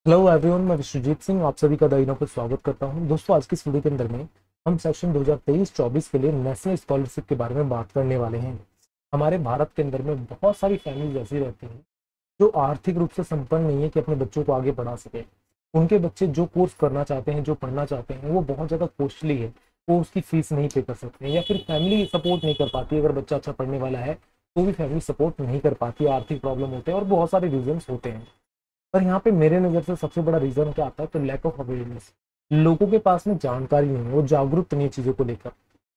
Hello everyone, मैं विश्वजीत सिंह आप सभी का दाइनों पर स्वागत करता हूं। दोस्तों, आज की इस वीडियो के अंदर में हम सेक्शन 2023-24 के लिए नेशनल स्कॉलरशिप के बारे में बात करने वाले हैं। हमारे भारत के अंदर में बहुत सारी फैमिलीज ऐसी रहती हैं जो आर्थिक रूप से संपन्न नहीं है कि अपने बच्चों को आगे बढ़ा सके। उनके बच्चे जो कोर्स करना चाहते हैं, जो पढ़ना चाहते हैं, वो बहुत ज़्यादा कॉस्टली है, वो उसकी फीस नहीं पे कर सकते हैं, या फिर फैमिली सपोर्ट नहीं कर पाती। अगर बच्चा अच्छा पढ़ने वाला है तो भी फैमिली सपोर्ट नहीं कर पाती, आर्थिक प्रॉब्लम होते हैं और बहुत सारे रीजंस होते हैं। पर यहाँ पे मेरे नज़र से सबसे बड़ा रीजन क्या आता है, तो लैक ऑफ अवेयरनेस। लोगों के पास में जानकारी नहीं है, वो जागरूक नहीं है चीज़ों को लेकर।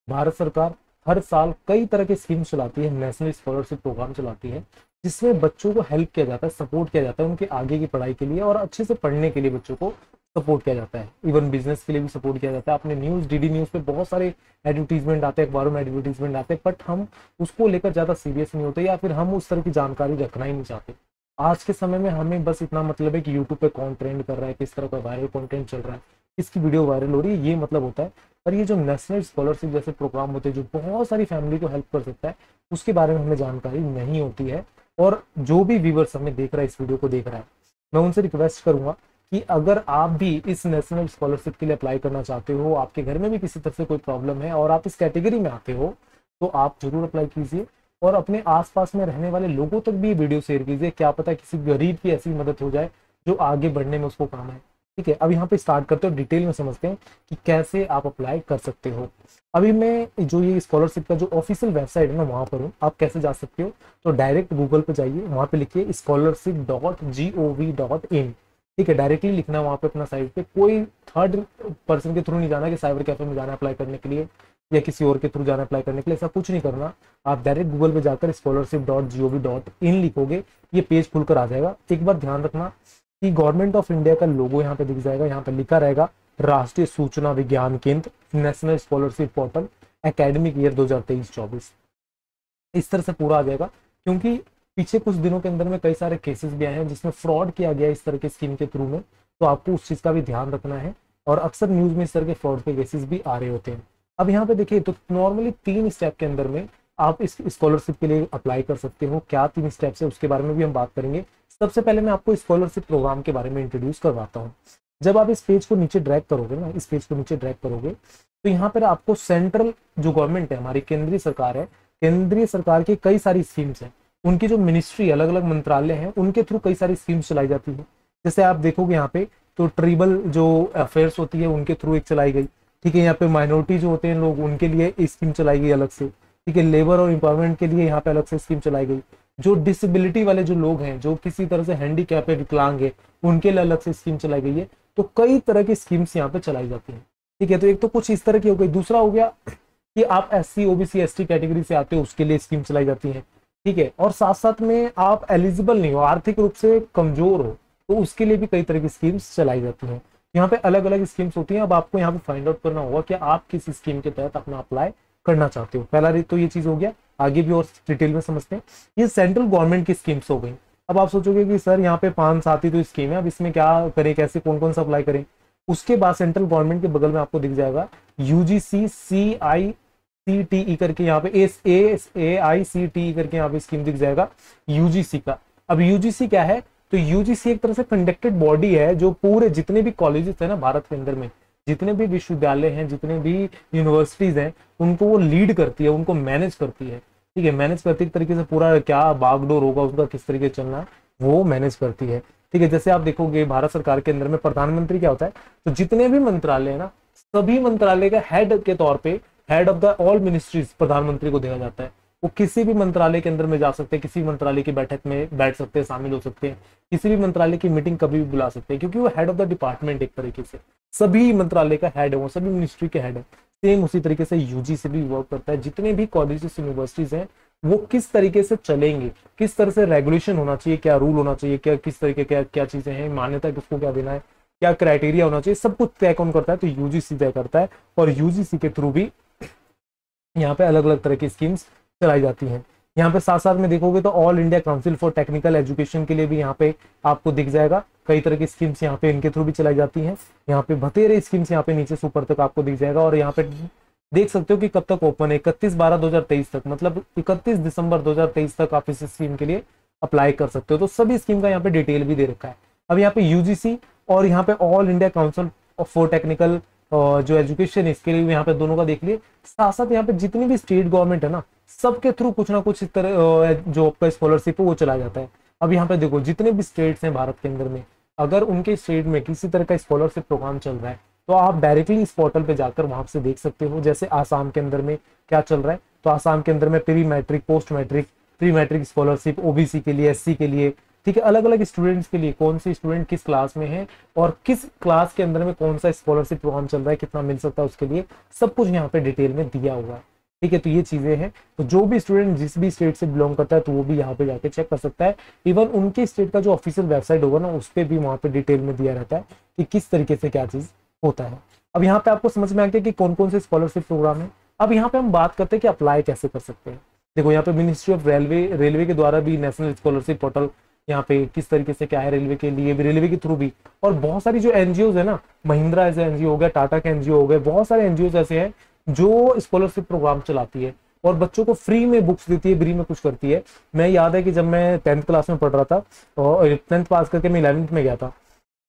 भारत सरकार हर साल कई तरह के स्कीम चलाती है, नेशनल स्कॉलरशिप प्रोग्राम चलाती है, जिसमें बच्चों को हेल्प किया जाता है, सपोर्ट किया जाता है उनके आगे की पढ़ाई के लिए और अच्छे से पढ़ने के लिए बच्चों को सपोर्ट किया जाता है। इवन बिजनेस के लिए भी सपोर्ट किया जाता है। आपने न्यूज़, डीडी न्यूज़ पे बहुत सारे एडवर्टीजमेंट आते हैं, अखबारों में एडवर्टीजमेंट आते हैं, बट हम उसको लेकर ज़्यादा सीरियस नहीं होते, या फिर हम उस तरह की जानकारी रखना ही नहीं चाहते। आज के समय में हमें बस इतना मतलब है कि यूट्यूब पे कौन ट्रेंड कर रहा है, किस तरह का वायरल कंटेंट चल रहा है, किसकी वीडियो वायरल हो रही है, ये मतलब होता है। पर ये जो नेशनल स्कॉलरशिप जैसे प्रोग्राम होते हैं जो बहुत सारी फैमिली को हेल्प कर सकता है, उसके बारे में हमें जानकारी नहीं होती है। और जो भी व्यूवर्स हमें देख रहा है, इस वीडियो को देख रहा है, मैं उनसे रिक्वेस्ट करूंगा कि अगर आप भी इस नेशनल स्कॉलरशिप के लिए अप्लाई करना चाहते हो, आपके घर में भी किसी तरह से कोई प्रॉब्लम है और आप इस कैटेगरी में आते हो, तो आप जरूर अप्लाई कीजिए और अपने आसपास में रहने वाले लोगों तक भी वीडियो शेयर कीजिए। क्या पता किसी गरीब की ऐसी मदद हो जाए जो आगे बढ़ने में उसको काम है। ठीक है, अब यहाँ पे स्टार्ट करते हो, डिटेल में समझते हैं कि कैसे आप अप्लाई कर सकते हो। अभी मैं जो ये स्कॉलरशिप का जो ऑफिशियल वेबसाइट है ना, वहां पर हूँ। आप कैसे जा सकते हो, तो डायरेक्ट गूगल पे जाइए, वहां पे लिखिए scholarship.gov.in। ठीक है, डायरेक्टली लिखना है वहां पे अपना साइट पे। कोई थर्ड पर्सन के थ्रू नहीं जाना कि साइबर कैफे में जाना अप्लाई करने के लिए या किसी और के थ्रू जाना अप्लाई करने के लिए, ऐसा कुछ नहीं करना। आप डायरेक्ट गूगल पे जाकर scholarship.gov.in लिखोगे, ये पेज खुलकर आ जाएगा। एक बार ध्यान रखना कि गवर्नमेंट ऑफ इंडिया का लोगो यहाँ पे दिख जाएगा, यहाँ पे लिखा रहेगा राष्ट्रीय सूचना विज्ञान केंद्र national scholarship portal academic year 2023-24। इस तरह से पूरा आ जाएगा, क्योंकि पीछे कुछ दिनों के अंदर में कई सारे केसेस भी आए हैं जिसमें फ्रॉड किया गया इस तरह के स्कीम के थ्रू में, तो आपको उस चीज का भी ध्यान रखना है। और अक्सर न्यूज में इस तरह के फ्रॉड के केसेस भी आ रहे होते हैं। अब यहाँ पे देखिए, तो नॉर्मली 3 स्टेप के अंदर में आप इस स्कॉलरशिप के लिए अप्लाई कर सकते हो। क्या 3 स्टेप्स है उसके बारे में भी हम बात करेंगे। सबसे पहले मैं आपको स्कॉलरशिप प्रोग्राम के बारे में इंट्रोड्यूस करवाता हूँ। जब आप इस पेज को नीचे ड्रैग करोगे ना, इस पेज को नीचे ड्रैग करोगे, तो यहाँ पर आपको सेंट्रल जो गवर्नमेंट है, हमारी केंद्रीय सरकार है, केंद्रीय सरकार की कई सारी स्कीम्स हैं, उनकी जो मिनिस्ट्री, अलग अलग मंत्रालय हैं, उनके थ्रू कई सारी स्कीम्स चलाई जाती है। जैसे आप देखोगे यहाँ पे, तो ट्राइबल जो अफेयर्स होती है उनके थ्रू एक चलाई गई। ठीक है, यहाँ पे माइनॉरिटी जो होते हैं लोग, उनके लिए स्कीम चलाई गई अलग से। ठीक है, लेबर और एम्पावरमेंट के लिए यहाँ पे अलग से स्कीम चलाई गई। जो डिसेबिलिटी वाले जो लोग हैं, जो किसी तरह से हैंडीकैप है, विकलांग है, उनके लिए अलग से स्कीम चलाई गई है। तो कई तरह की स्कीम्स यहाँ पे चलाई जाती हैं। ठीक है, तो एक तो कुछ इस तरह की हो गई। दूसरा हो गया कि आप SC, OBC, ST कैटेगरी से आते हो, उसके लिए स्कीम चलाई जाती है। ठीक है, और साथ साथ में आप एलिजिबल नहीं हो, आर्थिक रूप से कमजोर हो, तो उसके लिए भी कई तरह की स्कीम्स चलाई जाती हैं। यहाँ पे अलग अलग स्कीम्स होती हैं। अब आपको यहाँ पे फाइंड आउट करना होगा कि आप किस स्कीम के तहत अपना अप्लाई करना चाहते हो। पहला तो ये चीज हो गया। आगे भी और डिटेल में समझते हैं। ये सेंट्रल गवर्नमेंट की स्कीम्स हो गई। अब आप सोचोगे कि सर यहाँ पे 5-7 ही तो स्कीम है, अब इसमें क्या करें, कैसे कौन कौन सा अप्लाई करें। उसके बाद सेंट्रल गवर्नमेंट के बगल में आपको दिख जाएगा UGC CICTE करके, यहाँ पे SAICTE करके यहाँ पे स्कीम दिख जाएगा UGC का। अब UGC क्या है, तो UGC एक तरह से कंडक्टेड बॉडी है जो पूरे जितने भी कॉलेजेस है ना भारत के अंदर में, जितने भी विश्वविद्यालय हैं, जितने भी यूनिवर्सिटीज हैं, उनको वो लीड करती है, उनको मैनेज करती है। ठीक है, मैनेज करती है, एक तरीके से पूरा क्या बागडोर होगा उसका, किस तरीके से चलना है, वो मैनेज करती है। ठीक है, जैसे आप देखोगे भारत सरकार के अंदर में प्रधानमंत्री क्या होता है, तो जितने भी मंत्रालय है ना, सभी मंत्रालय का हेड के तौर पे, head of the all ministries, प्रधानमंत्री को देखा जाता है। वो किसी भी मंत्रालय के अंदर में जा सकते हैं, किसी मंत्रालय की बैठक में बैठ सकते हैं, शामिल हो सकते हैं, किसी भी मंत्रालय की मीटिंग कभी भी बुला सकते हैं, क्योंकि वो हेड ऑफ द डिपार्टमेंट एक तरीके से सभी मंत्रालय का हेड है, वो सभी मिनिस्ट्री के हेड है। सेम उसी तरीके से UGC भी वर्क करता है। जितने भी कॉलेजेस, यूनिवर्सिटीज हैं, वो किस तरीके से चलेंगे, किस तरह से रेगुलेशन होना चाहिए, क्या रूल होना चाहिए, क्या किस तरीके क्या क्या चीजें हैं, मान्यता किसको क्या देना है, क्या क्राइटेरिया होना चाहिए, सब कुछ तय कौन करता है, तो UGC तय करता है। और UGC के थ्रू भी यहाँ पे अलग अलग तरह की स्कीम्स चलाई जाती हैं। यहाँ पे साथ साथ में देखोगे तो all India council for technical education के लिए भी यहाँ पे आपको दिख जाएगा। कई तरह की स्कीम्स यहाँ पे इनके थ्रू भी चलाई जाती हैं। यहाँ पे बतेरे स्कीम्स यहाँ पे नीचे से ऊपर तक आपको दिख जाएगा। और यहाँ पे देख सकते हो कि कब तक ओपन है, 31/12/2023 तक, मतलब 31 दिसंबर 2023 तक आप इस स्कीम के लिए अप्लाई कर सकते हो। तो सभी स्कीम का यहाँ पे डिटेल भी दे रखा है। अब यहाँ पे UGC और यहाँ पे all India council for technical जो एजुकेशन है इसके लिए भी यहाँ पे दोनों का देख लिए। साथ साथ यहाँ पे जितनी भी स्टेट गवर्नमेंट है ना, सबके थ्रू कुछ ना कुछ इस तरह जो आपका स्कॉलरशिप है वो चला जाता है। अब यहाँ पे देखो जितने भी स्टेट्स हैं भारत के अंदर में, अगर उनके स्टेट में किसी तरह का स्कॉलरशिप प्रोग्राम चल रहा है तो आप डायरेक्टली इस पोर्टल पे जाकर वहां से देख सकते हो। जैसे आसाम के अंदर में क्या चल रहा है, तो आसाम के अंदर में pre matric, post matric, pre matric scholarship OBC के लिए, एससी के लिए, ठीक है, अलग अलग स्टूडेंट्स के लिए कौन सी स्टूडेंट किस क्लास में है और किस क्लास के अंदर में कौन सा स्कॉलरशिप प्रोग्राम चल रहा है, कितना मिल सकता है उसके लिए सब कुछ यहाँ पे डिटेल में दिया हुआ है। ठीक है, तो ये चीजें हैं, तो जो भी स्टूडेंट जिस भी स्टेट से बिलोंग करता है तो वो भी यहाँ पे जाके चेक कर सकता है। इवन उनके स्टेट का जो ऑफिशियल वेबसाइट होगा ना उस पर भी वहाँ पे डिटेल में दिया रहता है कि किस तरीके से क्या चीज होता है। अब यहाँ पे आपको समझ में आ गया कि कौन कौन से स्कॉलरशिप प्रोग्राम है। अब यहाँ पे हम बात करते हैं कि अप्लाई कैसे कर सकते हैं। देखो यहाँ पे मिनिस्ट्री ऑफ रेलवे के द्वारा भी नेशनल स्कॉलरशिप पोर्टल यहाँ पे किस तरीके से क्या है, रेलवे के लिए भी, रेलवे के थ्रू भी, और बहुत सारी जो एनजीओ है ना, महिंद्रा ऐसे एनजीओ हो गया, टाटा के एनजीओ हो गए, बहुत सारे एनजीओ ऐसे हैं जो स्कॉलरशिप प्रोग्राम चलाती है और बच्चों को फ्री में बुक्स देती है, फ्री में कुछ करती है। मैं याद है कि जब मैं 10th क्लास में पढ़ रहा था और 10th पास करके मैं 11th में गया था,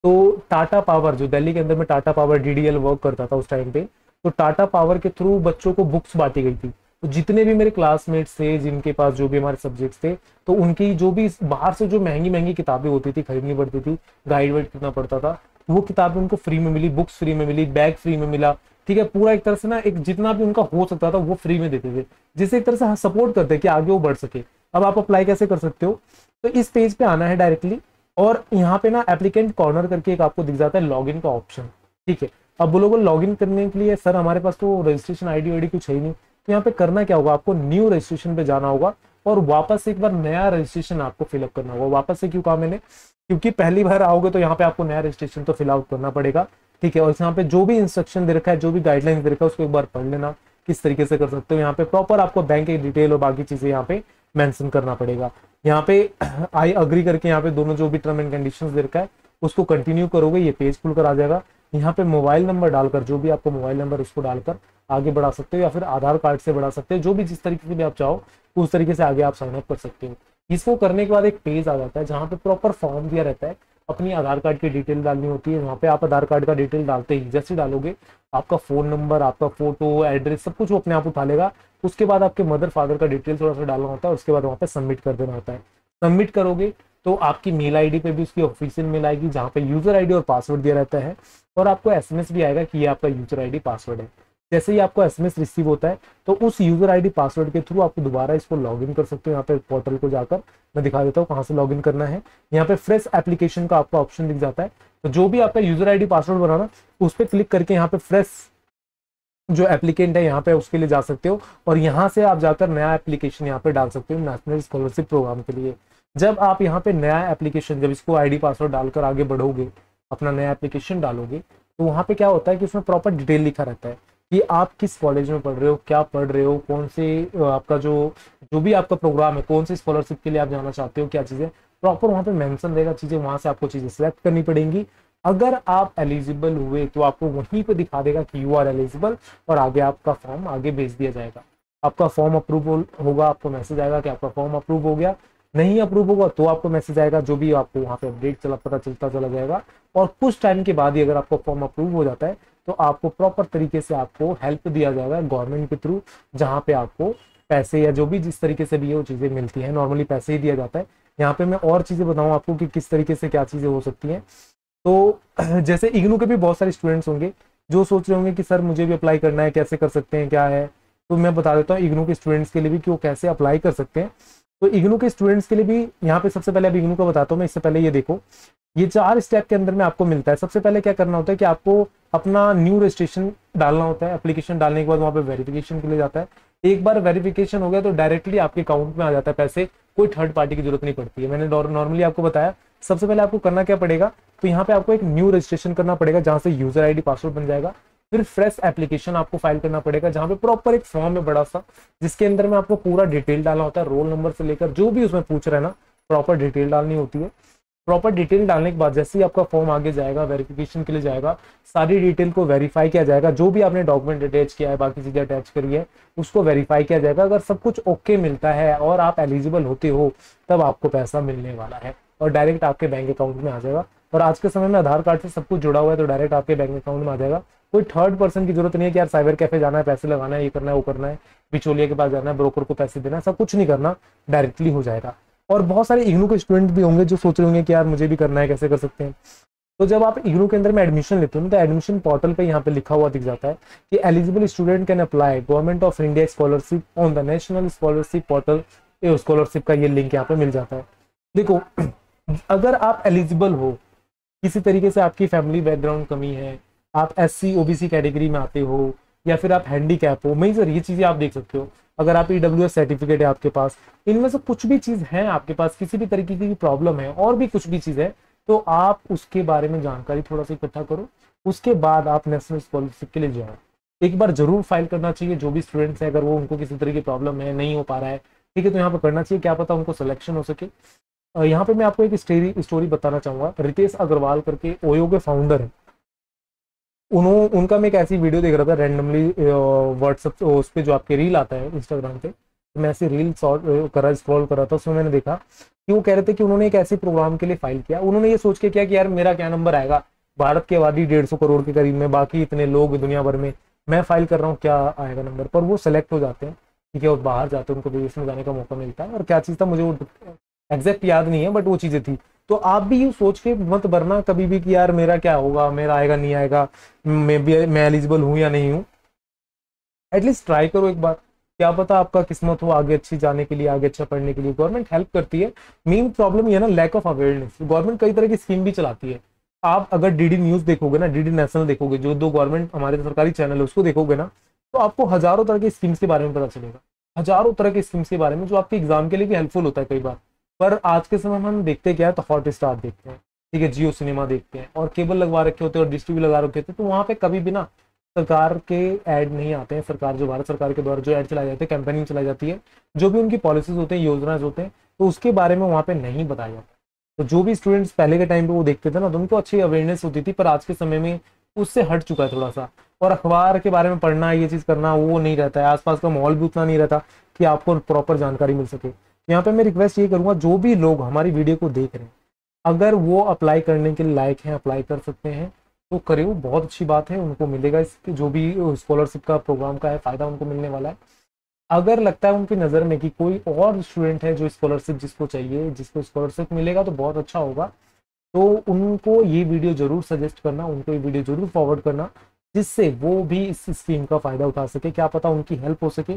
तो टाटा पावर जो दिल्ली के अंदर में टाटा पावर डीडीएल वर्क करता था उस टाइम पे, तो टाटा पावर के थ्रू बच्चों को बुक्स बांटी गई थी। तो जितने भी मेरे क्लासमेट्स थे जिनके पास जो भी हमारे सब्जेक्ट्स थे, तो उनकी जो भी बाहर से जो महंगी महंगी किताबें होती थी खरीदनी पड़ती थी, गाइड वाइड कितना पड़ता था, वो किताबें उनको फ्री में मिली, बुक्स फ्री में मिली, बैग फ्री में मिला। ठीक है, पूरा एक तरह से ना एक जितना भी उनका हो सकता था वो फ्री में देते थे, जिससे एक तरह से सपोर्ट करते कि आगे वो बढ़ सके। अब आप अप्लाई कैसे कर सकते हो, तो इस पेज पे आना है डायरेक्टली और यहाँ पे ना एप्लीकेंट कॉर्नर करके एक आपको दिख जाता है लॉगिन का ऑप्शन। ठीक है, अब बोलोगे लॉगिन करने के लिए सर हमारे पास तो रजिस्ट्रेशन आईडी वाईडी कुछ है ही नहीं, तो यहाँ पे करना क्या होगा, आपको न्यू रजिस्ट्रेशन पे जाना होगा और वापस एक बार नया रजिस्ट्रेशन आपको फिलअप करना होगा। वापस से क्यों कहा मैंने, क्योंकि पहली बार आओगे तो यहाँ पे आपको नया रजिस्ट्रेशन तो फिल आउट करना पड़ेगा। ठीक है, और यहाँ पे जो भी इंस्ट्रक्शन दे रखा है, जो भी गाइडलाइंस दे रखा है उसको एक बार पढ़ लेना किस तरीके से कर सकते हो। यहाँ पे प्रॉपर आपको बैंक की डिटेल और बाकी चीजें यहाँ पे मेंशन करना पड़ेगा। यहाँ पे आई अग्री करके यहाँ पे दोनों जो भी टर्म एंड कंडीशंस दे रखा है उसको कंटिन्यू करोगे, ये पेज खुलकर आ जाएगा। यहाँ पे मोबाइल नंबर डालकर, जो भी आपको मोबाइल नंबर उसको डालकर आगे बढ़ा सकते हो या फिर आधार कार्ड से बढ़ा सकते हो, जो भी जिस तरीके से भी आप चाहो उस तरीके से आगे आप साइन अप कर सकते हो। इसको करने के बाद एक पेज आ जाता है जहाँ पे प्रॉपर फॉर्म दिया रहता है, अपनी आधार कार्ड की डिटेल डालनी होती है। वहाँ पे आप आधार कार्ड का डिटेल डालते ही जैसे डालोगे आपका फोन नंबर, आपका फोटो, एड्रेस सब कुछ वो अपने आप उठा लेगा। उसके बाद आपके मदर फादर का डिटेल थोड़ा सा डालना होता है, उसके बाद वहाँ पे सबमिट कर देना होता है। सबमिट करोगे तो आपकी मेल आईडी पे भी उसकी ऑफिशियल मेल आएगी जहाँ पे यूजर आईडी और पासवर्ड दिया रहता है और आपको एसएमएस भी आएगा कि ये आपका यूजर आईडी पासवर्ड है। जैसे ही आपको एसएमएस रिसीव होता है तो उस यूजर आईडी पासवर्ड के थ्रू आपको दोबारा इसको लॉगिन कर सकते हो। यहाँ पे पोर्टल को जाकर मैं दिखा देता हूँ कहाँ से लॉगिन करना है। यहाँ पे फ्रेश एप्लीकेशन का आपको ऑप्शन दिख जाता है, तो जो भी आपका यूजर आईडी पासवर्ड बनाना उस पर क्लिक करके यहाँ पे फ्रेश जो एप्लीकेंट है यहाँ पे उसके लिए जा सकते हो और यहाँ से आप जाकर नया एप्लीकेशन यहाँ पे डाल सकते हो नेशनल स्कॉलरशिप प्रोग्राम के लिए। जब आप यहाँ पे नया एप्लीकेशन, जब इसको आईडी पासवर्ड डालकर आगे बढ़ोगे, अपना नया एप्लीकेशन डालोगे, तो वहाँ पे क्या होता है कि उसमें प्रॉपर डिटेल लिखा रहता है कि आप किस कॉलेज में पढ़ रहे हो, क्या पढ़ रहे हो, कौन से आपका जो भी आपका प्रोग्राम है, कौन से स्कॉलरशिप के लिए आप जाना चाहते हो, क्या चीजें प्रॉपर वहाँ पे मेंशन रहेगा। चीजें वहां से आपको चीजें सिलेक्ट करनी पड़ेंगी। अगर आप एलिजिबल हुए तो आपको वहीं पे दिखा देगा कि यू आर एलिजिबल और आगे आपका फॉर्म आगे भेज दिया जाएगा। आपका फॉर्म अप्रूव होगा, आपको मैसेज आएगा कि आपका फॉर्म अप्रूव हो गया। नहीं अप्रूव होगा तो आपको मैसेज आएगा, जो भी आपको वहाँ पे अपडेट पता चलता चला जाएगा। और कुछ टाइम के बाद ही अगर आपका फॉर्म अप्रूव हो जाता है तो आपको प्रॉपर तरीके से आपको हेल्प दिया जाएगा गवर्नमेंट के थ्रू, जहाँ पे आपको पैसे या जो भी जिस तरीके से भी है वो चीजें मिलती है। नॉर्मली पैसे ही दिया जाता है। यहाँ पे मैं और चीजें बताऊँ आपको कि किस तरीके से क्या चीजें हो सकती हैं। तो जैसे इग्नू के भी बहुत सारे स्टूडेंट्स होंगे जो सोच रहे होंगे कि सर मुझे भी अप्लाई करना है, कैसे कर सकते हैं, क्या है, तो मैं बता देता हूँ इग्नू के स्टूडेंट्स के लिए भी कि वो कैसे अप्लाई कर सकते हैं। तो इग्नू के स्टूडेंट्स के लिए भी यहाँ पे सबसे पहले अब इग्नू का बताता हूँ मैं। इससे पहले ये देखो, ये 4 स्टेप के अंदर में आपको मिलता है। सबसे पहले क्या करना होता है कि आपको अपना न्यू रजिस्ट्रेशन डालना होता है। एप्लीकेशन डालने के बाद वहाँ पे वेरिफिकेशन के लिए जाता है। एक बार वेरिफिकेशन हो गया तो डायरेक्टली आपके अकाउंट में आ जाता है पैसे, कोई थर्ड पार्टी की जरूरत नहीं पड़ती है। मैंने नॉर्मली आपको बताया। सबसे पहले आपको करना क्या पड़ेगा, तो यहाँ पे आपको एक न्यू रजिस्ट्रेशन करना पड़ेगा जहाँ से यूजर आईडी पासवर्ड बन जाएगा। फिर फ्रेश एप्लीकेशन आपको फाइल करना पड़ेगा जहाँ पे प्रॉपर एक फॉर्म है बड़ा सा, जिसके अंदर में आपको पूरा डिटेल डालना होता है, रोल नंबर से लेकर जो भी उसमें पूछ रहे हैं ना, प्रॉपर डिटेल डालनी होती है। प्रॉपर डिटेल डालने के बाद जैसे ही आपका फॉर्म आगे जाएगा, वेरिफिकेशन के लिए जाएगा, सारी डिटेल को वेरीफाई किया जाएगा। जो भी आपने डॉक्यूमेंट अटैच किया है, बाकी चीजें अटैच करी है, उसको वेरीफाई किया जाएगा। अगर सब कुछ ओके मिलता है और आप एलिजिबल होते हो तब आपको पैसा मिलने वाला है और डायरेक्ट आपके बैंक अकाउंट में आ जाएगा। और आज के समय में आधार कार्ड से सब कुछ जुड़ा हुआ है, तो डायरेक्ट आपके बैंक अकाउंट में आ जाएगा। कोई थर्ड पर्सन की जरूरत नहीं है कि यार साइबर कैफे जाना है, पैसे लगाना है, ये करना है, वो करना है, बिचौलिया के पास जाना है, ब्रोकर को पैसे देना है, सब कुछ नहीं करना, डायरेक्टली हो जाएगा। और बहुत सारे इग्नू के स्टूडेंट भी होंगे जो सोच रहे होंगे कि यार मुझे भी करना है, कैसे कर सकते हैं। तो जब आप इग्नू के अंदर में एडमिशन लेते हो ना, तो एडमिशन पोर्टल पे यहाँ पे लिखा हुआ दिख जाता है कि eligible student can apply government of India scholarship on the national scholarship portal. Scholarship का ये लिंक यहाँ पे मिल जाता है। देखो, अगर आप एलिजिबल हो, किसी तरीके से आपकी फैमिली बैकग्राउंड कमी है, आप SC OBC कैटेगरी में आते हो, या फिर आप हैंडीकैप हो, मेजर ये चीजें आप देख सकते हो। अगर आप EWS सर्टिफिकेट है आपके पास, इनमें से कुछ भी चीज है आपके पास, किसी भी तरीके की प्रॉब्लम है और भी कुछ भी चीज है, तो आप उसके बारे में जानकारी थोड़ा सा इकट्ठा करो, उसके बाद आप नेशनल स्कॉलरशिप के लिए जाओ। एक बार जरूर फाइल करना चाहिए जो भी स्टूडेंट्स हैं, अगर वो उनको किसी तरह की प्रॉब्लम है, नहीं हो पा रहा है, ठीक है, तो यहाँ पे करना चाहिए, क्या पता उनको सिलेक्शन हो सके। यहाँ पे मैं आपको एक स्टोरी बताना चाहूंगा। रितेश अग्रवाल करके ओयो के फाउंडर है, उनका मैं एक ऐसी वीडियो देख रहा था रैंडमली व्हाट्सएप उस पे, जो आपके रील आता है इंस्टाग्राम पे, तो मैं ऐसी रील स्क्रॉल कर रहा था, उसमें मैंने देखा कि वो कह रहे थे कि उन्होंने एक ऐसे प्रोग्राम के लिए फाइल किया। उन्होंने ये सोच के किया कि यार मेरा क्या नंबर आएगा, भारत की आबादी 150 करोड़ के करीब में, बाकी इतने लोग दुनिया भर में, मैं फाइल कर रहा हूँ, क्या आएगा नंबर। पर वो सेलेक्ट हो जाते हैं, ठीक है, और बाहर जाते हैं, उनको विदेश में जाने का मौका मिलता है। और क्या चीज़ था मुझे वो एग्जैक्ट याद नहीं है, बट वो चीज़ें थी। तो आप भी यूँ सोच के मत भरना कभी भी कि यार मेरा क्या होगा, मेरा आएगा नहीं आएगा, मैं एलिजिबल हूँ या नहीं हूँ। एटलीस्ट ट्राई करो एक बार, क्या पता आपका किस्मत हो आगे अच्छी जाने के लिए, आगे अच्छा पढ़ने के लिए। गवर्नमेंट हेल्प करती है। मेन प्रॉब्लम ये ना, लैक ऑफ अवेयरनेस। गवर्नमेंट कई तरह की स्कीम भी चलाती है। आप अगर DD न्यूज देखोगे ना, DD नेशनल देखोगे, जो दो गवर्नमेंट हमारे सरकारी चैनल है, उसको देखोगे ना, तो आपको हजारों तरह की स्कीम्स के बारे में पता चलेगा, हजारों तरह की स्कीम्स के बारे में, जो आपके एग्जाम के लिए भी हेल्पफुल होता है कई बार। पर आज के समय में हम देखते क्या है, तो हॉटस्टार देखते हैं, ठीक है, जियो सिनेमा देखते हैं, और केबल लगवा रखे होते हैं और डिश टीवी लगा रखे होते हैं, तो वहां पे कभी भी ना सरकार के ऐड नहीं आते हैं। सरकार जो भारत सरकार के द्वारा जो ऐड चलाए जाते हैं, कैंपेनिंग चलाई जाती है, जो भी उनकी पॉलिसीज होते हैं, योजनाएं होते हैं, तो उसके बारे में वहां पे नहीं बताया जाता। तो जो भी स्टूडेंट्स पहले के टाइम पे वो देखते थे ना, तो उनको अच्छी अवेयरनेस होती थी, पर आज के समय में उससे हट चुका है थोड़ा सा। और अखबार के बारे में पढ़ना, ये चीज करना, वो नहीं रहता है। आसपास का माहौल भी उतना नहीं रहता कि आपको प्रॉपर जानकारी मिल सके। यहाँ पे मैं रिक्वेस्ट ये करूंगा, जो भी लोग हमारी वीडियो को देख रहे हैं, अगर वो अप्लाई करने के लायक हैं, अप्लाई कर सकते हैं, तो करे, वो बहुत अच्छी बात है। उनको मिलेगा इसकी जो भी स्कॉलरशिप का प्रोग्राम का है फायदा, उनको मिलने वाला है। अगर लगता है उनकी नज़र में कि कोई और स्टूडेंट है जो स्कॉलरशिप जिसको चाहिए, जिसको स्कॉलरशिप मिलेगा तो बहुत अच्छा होगा, तो उनको ये वीडियो जरूर सजेस्ट करना, उनको ये वीडियो जरूर फॉरवर्ड करना, जिससे वो भी इस स्कीम का फायदा उठा सके। क्या पता उनकी हेल्प हो सके,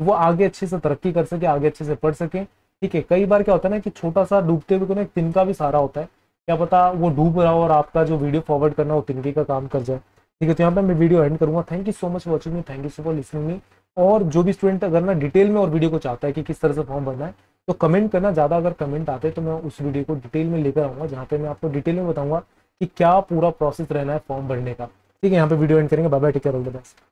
वो आगे अच्छे से तरक्की कर सके, आगे अच्छे से पढ़ सके, ठीक है। कई बार क्या होता है ना कि छोटा सा डूबते हुए को ना एक तिनका भी सहारा होता है। क्या पता वो डूब रहा हो और आपका जो वीडियो फॉरवर्ड करना वो तिनके का काम कर जाए, ठीक है। तो यहाँ पे मैं वीडियो एंड करूंगा। Thank you so much for watching me, thank you so for listening me. और जो भी स्टूडेंट अगर ना डिटेल में और वीडियो को चाहता है कि किस तरह से फॉर्म भरना है, तो कमेंट करना। ज़्यादा अगर कमेंट आते हैं तो मैं उस वीडियो को डिटेल में लेकर आऊँगा, जहाँ पे मैं आपको डिटेल में बताऊंगा कि क्या पूरा प्रोसेस रहना है फॉर्म भरने का, ठीक है। यहाँ पे वीडियो एंड करेंगे। Bye bye, take care, all the best.